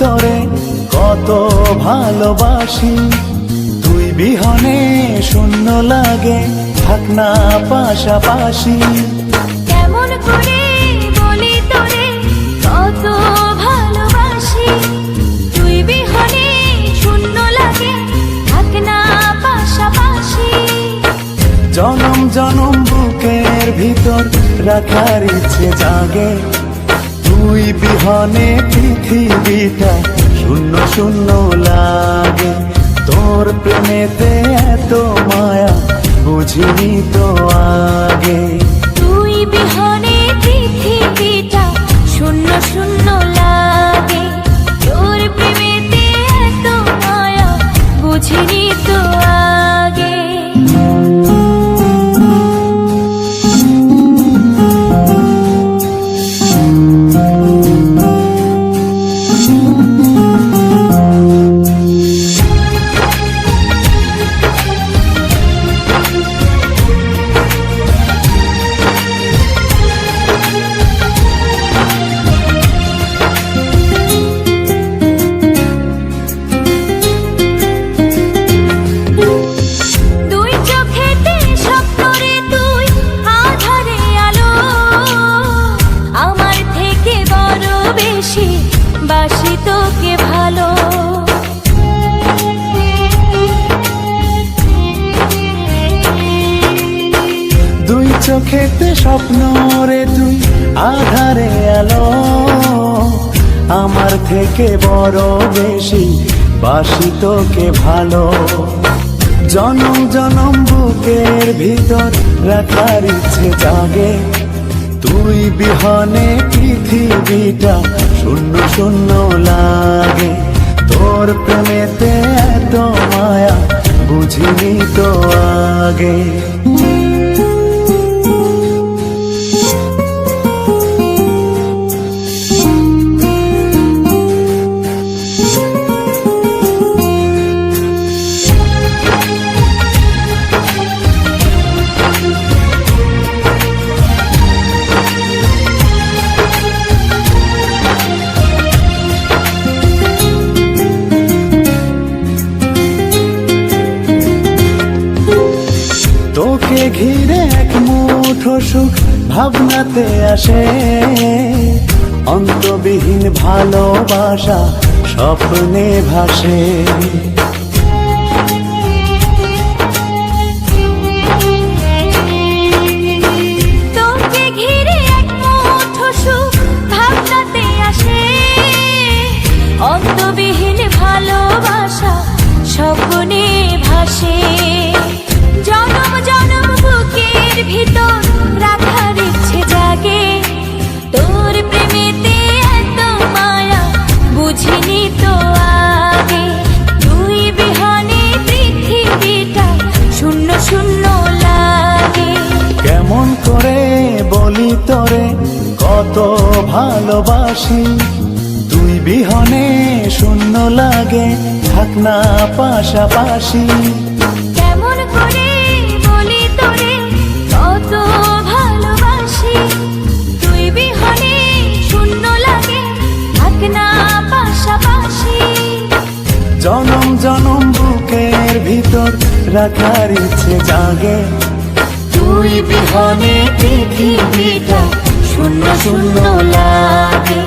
তোরে কত ভালোবাসি, তুই বিহনে শূন্য লাগে, থাক না পাশাপাশি। কেমন করে বলি তোরে কত ভালোবাসি, তুই বিহনে শূন্য লাগে, থাক না পাশাপাশি। জনম জনম বুকের ভিতর রাখার ইচ্ছে জাগে, তুই বিহনে পৃথিবীটা শূন্য শূন্য লাগে। তোর প্রেমেতে এত মায়া বুঝিনি তো আগে, তুই বিহনে পৃথিবীটা শূন্য শূন্য লাগে। তোর প্রেমেতে এত মায়া বুঝিনি তো আগে। বাসি তোকে ভালো, দুই চোখেতে স্বপ্ন রে তুই আধারে আলো, আমার থেকে বড় বেশি বাসি তোকে ভালো। জনম জনম বুকের ভিতর রাখার ইচ্ছে জাগে, তুই বিহনে পৃথিবীটা শূন্য শূন্য লাগে। তোর প্রেমেতে এত মায়া বুঝিনি তো আগে। তোকে ঘিরে এক মুঠো সুখ ভাবনাতে আসে, অন্তবিহীন ভালোবাসা স্বপ্নে ভাসে। তোকে ঘিরে এক মুঠো সুখ ভাবনাতে আসে, অন্তবিহীন ভালোবাসা স্বপ্নে ভাসে। জনম জনম বুকের ভিতর রাখার ইচ্ছে জাগে, তোর প্রেমেতে এত মায়া বুঝিনি তো আগে। তুই বিহনে পৃথিবীটা শূন্য শূন্য লাগে। কেমন করে বলি তোরে কত ভালোবাসি, তুই বিহনে শূন্য লাগে, থাক না পাশাপাশি। কেমন করে বলি তোরে কত ভালোবাসি, তুই বিহনে শূন্য লাগে, থাক না পাশাপাশি। জনম জনম বুকের ভিতর রাখার ইচ্ছে জাগে, তুই বিহনে পৃথিবীটা শূন্য শূন্য লাগে।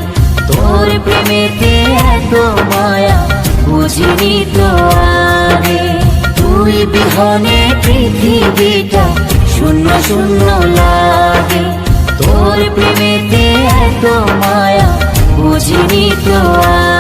তোর প্রেমেতে এত মায়া বুঝিনি তো আগে, তুই বিহনে পৃথিবীটা শূন্য শূন্য লাগে। তোর প্রেমেতে এত মায়া বুঝিনি তো আগে।